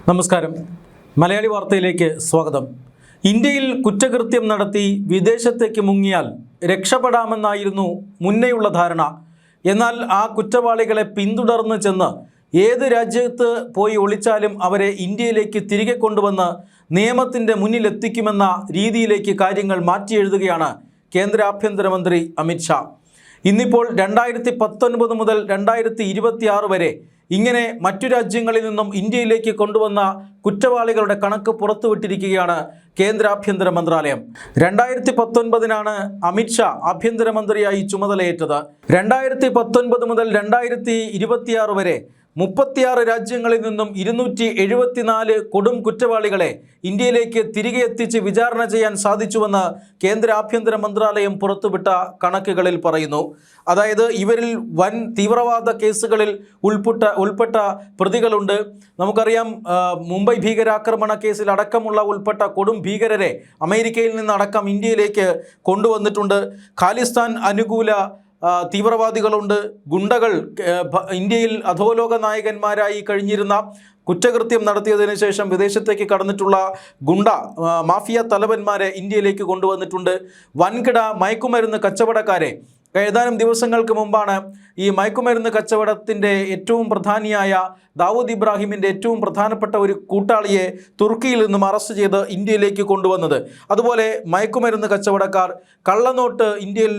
നമസ്കാരം. മലയാളി വാർത്തയിലേക്ക് സ്വാഗതം. ഇന്ത്യയിൽ കുറ്റകൃത്യം നടത്തി വിദേശത്തേക്ക് മുങ്ങിയാൽ രക്ഷപ്പെടാമെന്നായിരുന്നു മുന്നേയുള്ള ധാരണ. എന്നാൽ ആ കുറ്റവാളികളെ പിന്തുടർന്ന് ചെന്ന് ഏത് രാജ്യത്ത് പോയി ഒളിച്ചാലും അവരെ ഇന്ത്യയിലേക്ക് തിരികെ കൊണ്ടുവന്ന് നിയമത്തിൻ്റെ മുന്നിലെത്തിക്കുമെന്ന രീതിയിലേക്ക് കാര്യങ്ങൾ മാറ്റിയെഴുതുകയാണ് കേന്ദ്ര ആഭ്യന്തരമന്ത്രി അമിത് ഷാ. ഇന്നിപ്പോൾ 2019 മുതൽ 2026 വരെ ഇങ്ങനെ മറ്റു രാജ്യങ്ങളിൽ നിന്നും ഇന്ത്യയിലേക്ക് കൊണ്ടുവന്ന കുറ്റവാളികളുടെ കണക്ക് പുറത്തുവിട്ടിരിക്കുകയാണ് കേന്ദ്ര ആഭ്യന്തര മന്ത്രാലയം. 2019 അമിത് ഷാ ആഭ്യന്തരമന്ത്രിയായി ചുമതലയേറ്റത്. 2019 മുതൽ 2026 വരെ 36 രാജ്യങ്ങളിൽ നിന്നും 274 കൊടും കുറ്റവാളികളെ ഇന്ത്യയിലേക്ക് തിരികെ എത്തിച്ച് വിചാരണ ചെയ്യാൻ സാധിച്ചുവെന്ന് കേന്ദ്ര ആഭ്യന്തര മന്ത്രാലയം പുറത്തുവിട്ട കണക്കുകളിൽ പറയുന്നു. അതായത് ഇവരിൽ വൻ തീവ്രവാദ കേസുകളിൽ ഉൾപ്പെട്ട പ്രതികളുണ്ട്. നമുക്കറിയാം, മുംബൈ ഭീകരാക്രമണ കേസിൽ അടക്കമുള്ള ഉൾപ്പെട്ട കൊടും ഭീകരരെ അമേരിക്കയിൽ നിന്നടക്കം ഇന്ത്യയിലേക്ക് കൊണ്ടുവന്നിട്ടുണ്ട്. ഖാലിസ്ഥാൻ അനുകൂല തീവ്രവാദികളുണ്ട്, ഗുണ്ടകൾ, ഇന്ത്യയിൽ അധോലോക നായകന്മാരായി കഴിഞ്ഞിരുന്ന കുറ്റകൃത്യം നടത്തിയതിനു ശേഷം വിദേശത്തേക്ക് കടന്നിട്ടുള്ള ഗുണ്ട മാഫിയ തലവന്മാരെ ഇന്ത്യയിലേക്ക് കൊണ്ടുവന്നിട്ടുണ്ട്. വൻകിട മയക്കുമരുന്ന് കച്ചവടക്കാരെ ഏതാനും ദിവസങ്ങൾക്ക് മുമ്പാണ് ഈ മയക്കുമരുന്ന് കച്ചവടത്തിൻ്റെ ഏറ്റവും പ്രധാനിയായ ദാവൂദ് ഇബ്രാഹിമിൻ്റെ ഏറ്റവും പ്രധാനപ്പെട്ട ഒരു കൂട്ടാളിയെ തുർക്കിയിൽ നിന്നും അറസ്റ്റ് ചെയ്ത് ഇന്ത്യയിലേക്ക് കൊണ്ടുവന്നത്. അതുപോലെ മയക്കുമരുന്ന് കച്ചവടക്കാർ, കള്ളനോട്ട് ഇന്ത്യയിൽ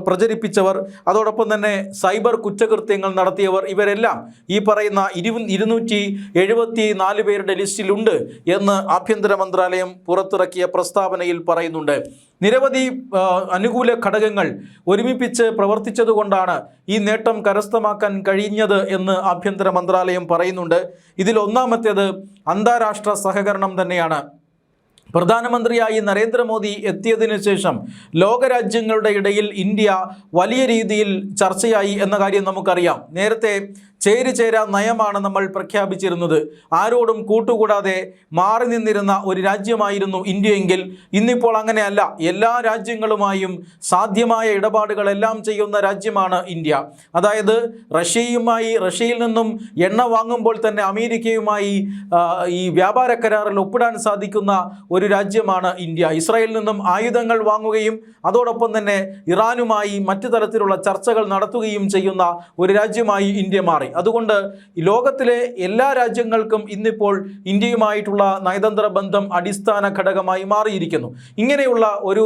പ്രചരിപ്പിച്ചവർ, അതോടൊപ്പം തന്നെ സൈബർ കുറ്റകൃത്യങ്ങൾ നടത്തിയവർ, ഇവരെല്ലാം ഈ പറയുന്ന 274 പേരുടെ ലിസ്റ്റിലുണ്ട് എന്ന് ആഭ്യന്തര മന്ത്രാലയം പുറത്തിറക്കിയ പ്രസ്താവനയിൽ പറയുന്നുണ്ട്. നിരവധി അനുകൂല ഘടകങ്ങൾ ഒരുമിപ്പിച്ച് പ്രവർത്തിച്ചതുകൊണ്ടാണ് ഈ നേട്ടം കരസ്ഥമാക്കാൻ കഴിഞ്ഞത് എന്ന് ആഭ്യന്തര മന്ത്രാലയം പറയുന്നുണ്ട്. ഇതിൽ ഒന്നാമത്തേത് അന്താരാഷ്ട്ര സഹകരണം തന്നെയാണ്. പ്രധാനമന്ത്രിയായി നരേന്ദ്രമോദി എത്തിയതിനു ശേഷം ലോകരാജ്യങ്ങളുടെ ഇടയിൽ ഇന്ത്യ വലിയ രീതിയിൽ ചർച്ചയായി എന്ന കാര്യം നമുക്കറിയാം. നേരത്തെ ചേരിചേരാ നയമാണ് നമ്മൾ പ്രഖ്യാപിച്ചിരുന്നത്. ആരോടും കൂട്ടുകൂടാതെ മാറി നിന്നിരുന്ന ഒരു രാജ്യമായിരുന്നു ഇന്ത്യയെങ്കിൽ ഇന്നിപ്പോൾ അങ്ങനെയല്ല. എല്ലാ രാജ്യങ്ങളുമായും സാധ്യമായ ഇടപാടുകളെല്ലാം ചെയ്യുന്ന രാജ്യമാണ് ഇന്ത്യ. അതായത് റഷ്യയിൽ നിന്നും എണ്ണ വാങ്ങുമ്പോൾ തന്നെ അമേരിക്കയുമായി ഈ വ്യാപാര കരാറിൽ ഒപ്പിടാൻ സാധിക്കുന്ന ഒരു രാജ്യമാണ് ഇന്ത്യ. ഇസ്രായേലിൽ നിന്നും ആയുധങ്ങൾ വാങ്ങുകയും അതോടൊപ്പം തന്നെ ഇറാനുമായി മറ്റു തരത്തിലുള്ള ചർച്ചകൾ നടത്തുകയും ചെയ്യുന്ന ഒരു രാജ്യമായി ഇന്ത്യ മാറി. അതുകൊണ്ട് ലോകത്തിലെ എല്ലാ രാജ്യങ്ങൾക്കും ഇന്നിപ്പോൾ ഇന്ത്യയുമായിട്ടുള്ള നയതന്ത്ര ബന്ധം അടിസ്ഥാന ഘടകമായി മാറിയിരിക്കുന്നു. ഇങ്ങനെയുള്ള ഒരു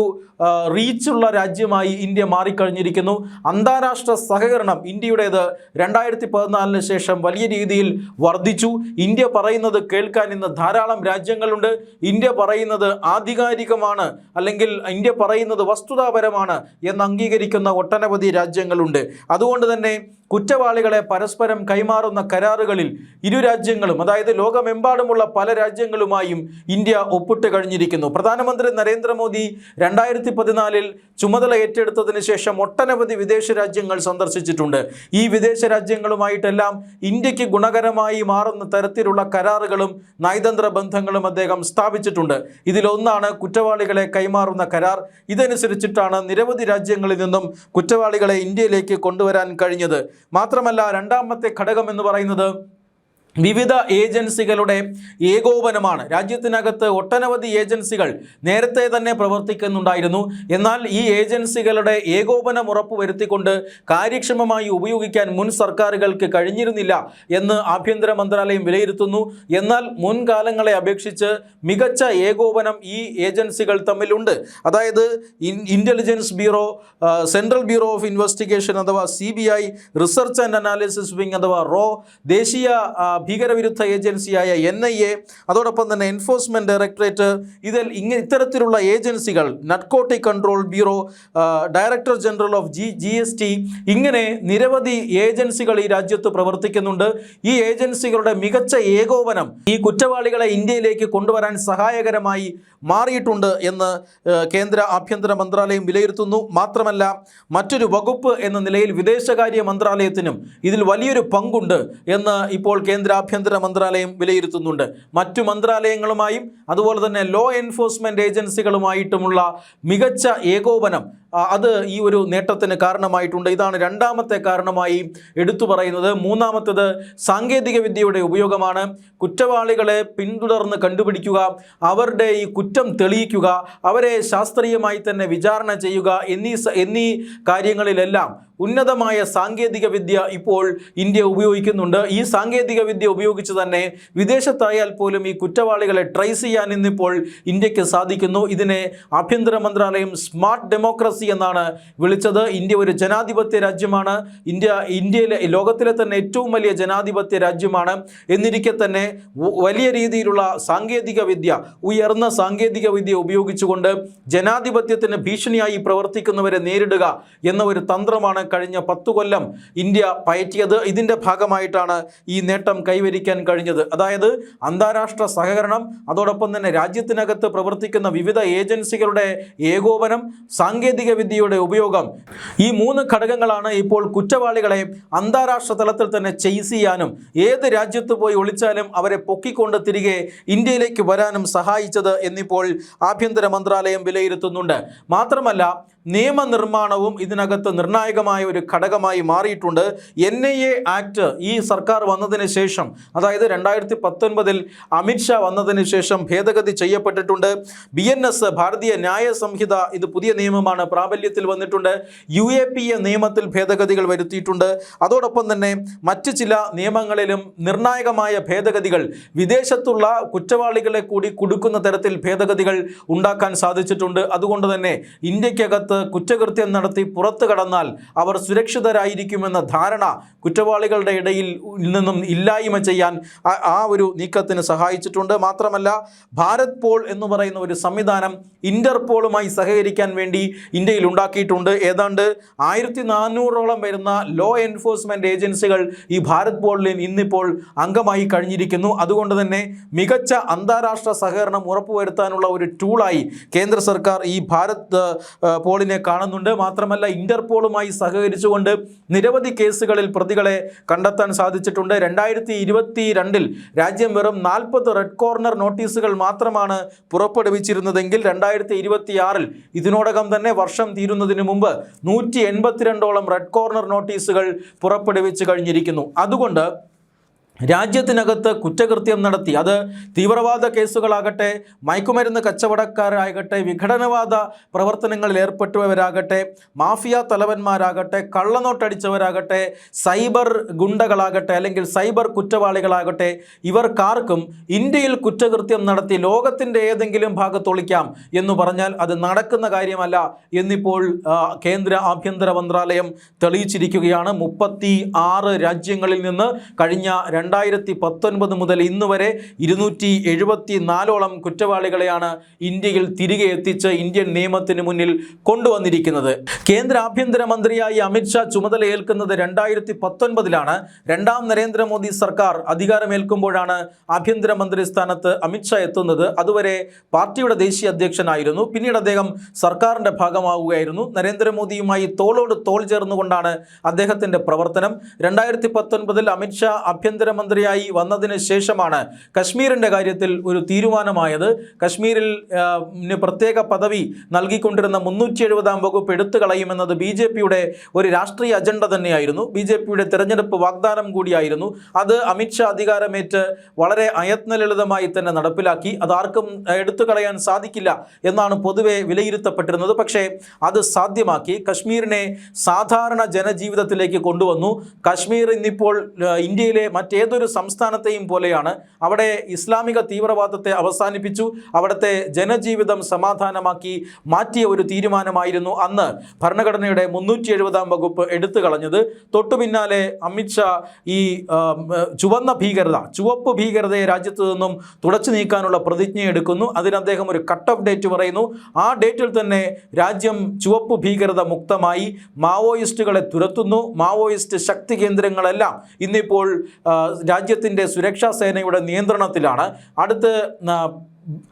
റീച്ചുള്ള രാജ്യമായി ഇന്ത്യ മാറിക്കഴിഞ്ഞിരിക്കുന്നു. അന്താരാഷ്ട്ര സഹകരണം ഇന്ത്യയുടേത് 2014 ശേഷം വലിയ രീതിയിൽ വർദ്ധിച്ചു. ഇന്ത്യ പറയുന്നത് കേൾക്കാൻ ഇന്ന് ധാരാളം രാജ്യങ്ങളുണ്ട്. ഇന്ത്യ പറയുന്നത് ആധികാരികമാണ്, അല്ലെങ്കിൽ ഇന്ത്യ പറയുന്നത് വസ്തുതാപരമാണ് എന്ന് അംഗീകരിക്കുന്ന ഒട്ടനവധി രാജ്യങ്ങളുണ്ട്. അതുകൊണ്ട് തന്നെ കുറ്റവാളികളെ പരസ്പരം കൈമാറുന്ന കരാറുകളിൽ ഇരു രാജ്യങ്ങളും, അതായത് ലോകമെമ്പാടുമുള്ള പല രാജ്യങ്ങളുമായും ഇന്ത്യ ഒപ്പിട്ട് കഴിഞ്ഞിരിക്കുന്നു. പ്രധാനമന്ത്രി നരേന്ദ്രമോദി 2014 ചുമതല ഏറ്റെടുത്തതിന് ശേഷം ഒട്ടനവധി വിദേശ രാജ്യങ്ങൾ സന്ദർശിച്ചിട്ടുണ്ട്. ഈ വിദേശ രാജ്യങ്ങളുമായിട്ടെല്ലാം ഇന്ത്യക്ക് ഗുണകരമായി മാറുന്ന തരത്തിലുള്ള കരാറുകളും നയതന്ത്ര ബന്ധങ്ങളും അദ്ദേഹം സ്ഥാപിച്ചിട്ടുണ്ട്. ഇതിലൊന്നാണ് കുറ്റവാളികളെ കൈമാറുന്ന കരാർ. ഇതനുസരിച്ചിട്ടാണ് നിരവധി രാജ്യങ്ങളിൽ നിന്നും കുറ്റവാളികളെ ഇന്ത്യയിലേക്ക് കൊണ്ടുവരാൻ കഴിഞ്ഞത്. മാത്രമല്ല, രണ്ടാമത്തെ ഘടകം എന്ന് പറയുന്നത് വിവിധ ഏജൻസികളുടെ ഏകോപനമാണ്. രാജ്യത്തിനകത്ത് ഒട്ടനവധി ഏജൻസികൾ നേരത്തെ തന്നെ പ്രവർത്തിക്കുന്നുണ്ടായിരുന്നു. എന്നാൽ ഈ ഏജൻസികളുടെ ഏകോപനം ഉറപ്പുവരുത്തിക്കൊണ്ട് കാര്യക്ഷമമായി ഉപയോഗിക്കാൻ മുൻ സർക്കാരുകൾക്ക് കഴിഞ്ഞിരുന്നില്ല എന്ന് ആഭ്യന്തര മന്ത്രാലയം വിലയിരുത്തുന്നു. എന്നാൽ മുൻകാലങ്ങളെ അപേക്ഷിച്ച് മികച്ച ഏകോപനം ഈ ഏജൻസികൾ തമ്മിലുണ്ട്. അതായത് intelligence bureau, central bureau of investigation അഥവാ CBI, research and analysis wing അഥവാ RAW, ദേശീയ ഭീകരവിരുദ്ധ ഏജൻസിയായ NIA, അതോടൊപ്പം തന്നെ എൻഫോഴ്സ്മെൻറ്റ് ഡയറക്ടറേറ്റ്, ഇത്തരത്തിലുള്ള ഏജൻസികൾ, narcotic control bureau, director general of GST, ഇങ്ങനെ നിരവധി ഏജൻസികൾ ഈ രാജ്യത്ത് പ്രവർത്തിക്കുന്നുണ്ട്. ഈ ഏജൻസികളുടെ മികച്ച ഏകോപനം ഈ കുറ്റവാളികളെ ഇന്ത്യയിലേക്ക് കൊണ്ടുവരാൻ സഹായകരമായി മാറിയിട്ടുണ്ട് എന്ന് കേന്ദ്ര ആഭ്യന്തര മന്ത്രാലയം വിലയിരുത്തുന്നു. മാത്രമല്ല, മറ്റൊരു വകുപ്പ് എന്ന നിലയിൽ വിദേശകാര്യ മന്ത്രാലയത്തിനും ഇതിൽ വലിയൊരു പങ്കുണ്ട് എന്ന് ഇപ്പോൾ കേന്ദ്ര ആഭ്യന്തര മന്ത്രാലയം വിലയിരുത്തുന്നുണ്ട്. മറ്റു മന്ത്രാലയങ്ങളുമായും അതുപോലെ തന്നെ ലോ എൻഫോഴ്സ്മെൻറ്റ് ഏജൻസികളുമായിട്ടുമുള്ള മികച്ച ഏകോപനം അത് ഈ ഒരു നേട്ടത്തിന് കാരണമായിട്ടുണ്ട്. ഇതാണ് രണ്ടാമത്തെ കാരണമായി എടുത്തു പറയുന്നത്. മൂന്നാമത്തേത് സാങ്കേതിക വിദ്യയുടെ ഉപയോഗമാണ്. കുറ്റവാളികളെ പിന്തുടർന്ന് കണ്ടുപിടിക്കുക, അവരുടെ ഈ കുറ്റം തെളിയിക്കുക, അവരെ ശാസ്ത്രീയമായി തന്നെ വിചാരണ ചെയ്യുക എന്നീ കാര്യങ്ങളിലെല്ലാം ഉന്നതമായ സാങ്കേതിക വിദ്യ ഇപ്പോൾ ഇന്ത്യ ഉപയോഗിക്കുന്നുണ്ട്. ഈ സാങ്കേതിക വിദ്യ ഉപയോഗിച്ച് തന്നെ വിദേശത്തായാൽ പോലും ഈ കുറ്റവാളികളെ ട്രേസ് ചെയ്യാൻ ഇന്നിപ്പോൾ ഇന്ത്യക്ക് സാധിക്കുന്നു. ഇതിനെ ആഭ്യന്തര മന്ത്രാലയം സ്മാർട്ട് ഡെമോക്രസി എന്നാണ് വിളിച്ചത്. ഇന്ത്യ ഒരു ജനാധിപത്യ രാജ്യമാണ്. ഇന്ത്യയിലെ ലോകത്തിലെ തന്നെ ഏറ്റവും വലിയ ജനാധിപത്യ രാജ്യമാണ്. എന്നിരിക്കെ തന്നെ വലിയ രീതിയിലുള്ള സാങ്കേതിക വിദ്യ, ഉയർന്ന സാങ്കേതിക വിദ്യ ഉപയോഗിച്ചുകൊണ്ട് ജനാധിപത്യത്തിന് ഭീഷണിയായി പ്രവർത്തിക്കുന്നവരെ നേരിടുക എന്ന ഒരു തന്ത്രമാണ് കഴിഞ്ഞ 10 കൊല്ലം ഇന്ത്യ പയറ്റിയത്. ഇതിൻ്റെ ഭാഗമായിട്ടാണ് ഈ നേട്ടം കൈവരിക്കാൻ കഴിഞ്ഞത്. അതായത് അന്താരാഷ്ട്ര സഹകരണം, അതോടൊപ്പം തന്നെ രാജ്യത്തിനകത്ത് പ്രവർത്തിക്കുന്ന വിവിധ ഏജൻസികളുടെ ഏകോപനം, സാങ്കേതിക വിദ്യയുടെ ഉപയോഗം, ഈ 3 ഘടകങ്ങളാണ് ഇപ്പോൾ കുറ്റവാളികളെ അന്താരാഷ്ട്ര തലത്തിൽ തന്നെ ചെയ്സ് ചെയ്യാനും ഏത് രാജ്യത്ത് പോയി ഒളിച്ചാലും അവരെ പൊക്കിക്കൊണ്ട് തിരികെ ഇന്ത്യയിലേക്ക് വരാനും സഹായിച്ചത് എന്നിപ്പോൾ ആഭ്യന്തര മന്ത്രാലയം വിലയിരുത്തുന്നുണ്ട്. മാത്രമല്ല നിയമനിർമ്മാണവും ഇതിനകത്ത് നിർണായകമായ ഒരു ഘടകമായി മാറിയിട്ടുണ്ട്. NIA ആക്ട് ഈ സർക്കാർ വന്നതിന് ശേഷം, അതായത് 2019 അമിത്ഷാ വന്നതിന് ശേഷം ഭേദഗതി ചെയ്യപ്പെട്ടിട്ടുണ്ട്. BNS ഭാരതീയ ന്യായ സംഹിത, ഇത് പുതിയ നിയമമാണ്, പ്രാബല്യത്തിൽ വന്നിട്ടുണ്ട്. UAPA നിയമത്തിൽ ഭേദഗതികൾ വരുത്തിയിട്ടുണ്ട്. അതോടൊപ്പം തന്നെ മറ്റ് ചില നിയമങ്ങളിലും നിർണായകമായ ഭേദഗതികൾ, വിദേശത്തുള്ള കുറ്റവാളികളെ കൂടി കുടുക്കുന്ന തരത്തിൽ ഭേദഗതികൾ ഉണ്ടാക്കാൻ സാധിച്ചിട്ടുണ്ട്. അതുകൊണ്ട് തന്നെ ഇന്ത്യക്കകത്ത് കുറ്റകൃത്യം നടത്തി പുറത്തു കടന്നാൽ അവർ സുരക്ഷിതരായിരിക്കുമെന്ന ധാരണ കുറ്റവാളികളുടെ ഇടയിൽ നിന്നും ഇല്ലായ്മ ചെയ്യാൻ ആ ഒരു നീക്കത്തിന് സഹായിച്ചിട്ടുണ്ട്. മാത്രമല്ല ഭാരത് പോൾ എന്ന് പറയുന്ന ഒരു സംവിധാനം ഇന്റർപോളുമായി സഹകരിക്കാൻ വേണ്ടി ഇന്ത്യയിൽ ഉണ്ടാക്കിയിട്ടുണ്ട്. ഏതാണ്ട് 1400ഓളം വരുന്ന ലോ എൻഫോഴ്സ്മെന്റ് ഏജൻസികൾ ഈ ഭാരത് പോളിൽ ഇന്നിപ്പോൾ അംഗമായി കഴിഞ്ഞിരിക്കുന്നു. അതുകൊണ്ട് തന്നെ മികച്ച അന്താരാഷ്ട്ര സഹകരണം ഉറപ്പുവരുത്താനുള്ള ഒരു ടൂളായി കേന്ദ്ര സർക്കാർ ഈ ഭാരത് പോളിനെ കാണുന്നുണ്ട്. മാത്രമല്ല ഇന്റർപോളുമായി സഹകരിച്ചുകൊണ്ട് നിരവധി കേസുകളിൽ പ്രതികളെ കണ്ടെത്താൻ സാധിച്ചിട്ടുണ്ട്. 2022 രാജ്യം വെറും 40 റെഡ് കോർണർ നോട്ടീസുകൾ മാത്രമാണ് പുറപ്പെടുവിച്ചിരുന്നതെങ്കിൽ 2026 ഇതിനോടകം തന്നെ വർഷം തീരുന്നതിന് മുമ്പ് 182ഓളം റെഡ് കോർണർ നോട്ടീസുകൾ പുറപ്പെടുവിച്ചു കഴിഞ്ഞിരിക്കുന്നു. അതുകൊണ്ട് രാജ്യത്തിനകത്ത് കുറ്റകൃത്യം നടത്തി, അത് തീവ്രവാദ കേസുകളാകട്ടെ, മയക്കുമരുന്ന് കച്ചവടക്കാരാകട്ടെ, വിഘടനവാദ പ്രവർത്തനങ്ങളിൽ ഏർപ്പെട്ടവരാകട്ടെ, മാഫിയ തലവന്മാരാകട്ടെ, കള്ളനോട്ടടിച്ചവരാകട്ടെ, സൈബർ ഗുണ്ടകളാകട്ടെ, അല്ലെങ്കിൽ സൈബർ കുറ്റവാളികളാകട്ടെ, ഇവർക്കാർക്കും ഇന്ത്യയിൽ കുറ്റകൃത്യം നടത്തി ലോകത്തിൻ്റെ ഏതെങ്കിലും ഭാഗത്ത് ഒളിക്കാം എന്ന് പറഞ്ഞാൽ അത് നടക്കുന്ന കാര്യമല്ല എന്നിപ്പോൾ കേന്ദ്ര ആഭ്യന്തര മന്ത്രാലയം തെളിയിച്ചിരിക്കുകയാണ്. 36 രാജ്യങ്ങളിൽ നിന്ന് കഴിഞ്ഞ 2019 മുതൽ ഇന്ന് വരെ 274ഓളം കുറ്റവാളികളെയാണ് ഇന്ത്യയിൽ തിരികെ എത്തിച്ച് ഇന്ത്യൻ നിയമത്തിന് മുന്നിൽ കൊണ്ടുവന്നിരിക്കുന്നത്. കേന്ദ്ര ആഭ്യന്തര മന്ത്രിയായി അമിത്ഷാ ചുമതലയേൽക്കുന്നത് 2019 രണ്ടാം നരേന്ദ്രമോദി സർക്കാർ അധികാരമേൽക്കുമ്പോഴാണ് ആഭ്യന്തര മന്ത്രി സ്ഥാനത്ത് അമിത്ഷാ എത്തുന്നത്. അതുവരെ പാർട്ടിയുടെ ദേശീയ അധ്യക്ഷനായിരുന്നു. പിന്നീട് അദ്ദേഹം സർക്കാരിൻ്റെ ഭാഗമാവുകയായിരുന്നു. നരേന്ദ്രമോദിയുമായി തോളോട് തോൾ ചേർന്നുകൊണ്ടാണ് അദ്ദേഹത്തിൻ്റെ പ്രവർത്തനം. 2019 അമിത്ഷാ ആഭ്യന്തര മന്ത്രിയായി വന്നതിന് ശേഷമാണ് കശ്മീരിൻ്റെ കാര്യത്തിൽ ഒരു തീരുമാനമായത്. കശ്മീരിൽ പ്രത്യേക പദവി നൽകിക്കൊണ്ടിരുന്ന 370-ാം വകുപ്പ് എടുത്തു കളയുമെന്നത് BJPയുടെ ഒരു രാഷ്ട്രീയ അജണ്ട തന്നെയായിരുന്നു. BJPയുടെ തെരഞ്ഞെടുപ്പ് വാഗ്ദാനം കൂടിയായിരുന്നു. അത് അമിത്ഷാ അധികാരമേറ്റ് വളരെ അയത്നലളിതമായി തന്നെ നടപ്പിലാക്കി. അതാർക്കും എടുത്തു കളയാൻ സാധിക്കില്ല എന്നാണ് പൊതുവെ വിലയിരുത്തപ്പെട്ടിരുന്നത്. പക്ഷേ അത് സാധ്യമാക്കി. കശ്മീരിനെ സാധാരണ ജനജീവിതത്തിലേക്ക് കൊണ്ടുവന്നു. കശ്മീർ ഇന്നിപ്പോൾ ഇന്ത്യയിലെ മറ്റേതൊരു സംസ്ഥാനത്തെയും പോലെയാണ്. അവിടെ ഇസ്ലാമിക തീവ്രവാദത്തെ അവസാനിപ്പിച്ചു. അവിടുത്തെ ജനജീവിതം സമാധാനമാക്കി മാറ്റിയ ഒരു തീരുമാനമായിരുന്നു അന്ന് ഭരണഘടനയുടെ 370-ാം വകുപ്പ് എടുത്തു കളഞ്ഞത്. തൊട്ടു പിന്നാലെ അമിത്ഷാ ഈ ചുവപ്പ് ഭീകരതയെ രാജ്യത്തു നിന്നും തുടച്ചു നീക്കാനുള്ള പ്രതിജ്ഞ എടുക്കുന്നു. അതിന് അദ്ദേഹം ഒരു കട്ട് ഓഫ് ഡേറ്റ് പറയുന്നു. ആ ഡേറ്റിൽ തന്നെ രാജ്യം ചുവപ്പ് ഭീകരത മുക്തമായി. മാവോയിസ്റ്റുകളെ തുരത്തുന്നു. മാവോയിസ്റ്റ് ശക്തി കേന്ദ്രങ്ങളെല്ലാം ഇന്നിപ്പോൾ രാജ്യത്തിൻ്റെ സുരക്ഷാ സേനയുടെ നിയന്ത്രണത്തിലാണ്. അടുത്ത്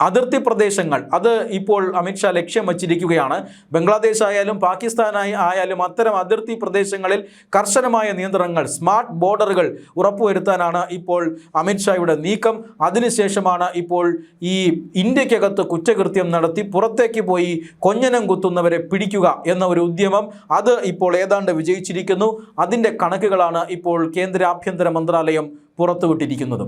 അതിർത്തി പ്രദേശങ്ങൾ അത് ഇപ്പോൾ അമിത്ഷാ ലക്ഷ്യം വച്ചിരിക്കുകയാണ്. ബംഗ്ലാദേശ് ആയാലും പാകിസ്ഥാനായി ആയാലും അത്തരം അതിർത്തി പ്രദേശങ്ങളിൽ കർശനമായ നിയന്ത്രണങ്ങൾ, സ്മാർട്ട് ബോർഡറുകൾ ഉറപ്പുവരുത്താനാണ് ഇപ്പോൾ അമിത്ഷായുടെ നീക്കം. അതിനുശേഷമാണ് ഇപ്പോൾ ഈ ഇന്ത്യക്കകത്ത് കുറ്റകൃത്യം നടത്തി പുറത്തേക്ക് പോയി കൊഞ്ഞനം കുത്തുന്നവരെ പിടിക്കുക എന്ന ഒരു ഉദ്യമം അത് ഇപ്പോൾ ഏതാണ്ട് വിജയിച്ചിരിക്കുന്നു. അതിൻ്റെ കണക്കുകളാണ് ഇപ്പോൾ കേന്ദ്ര ആഭ്യന്തര മന്ത്രാലയം പുറത്തുവിട്ടിരിക്കുന്നത്.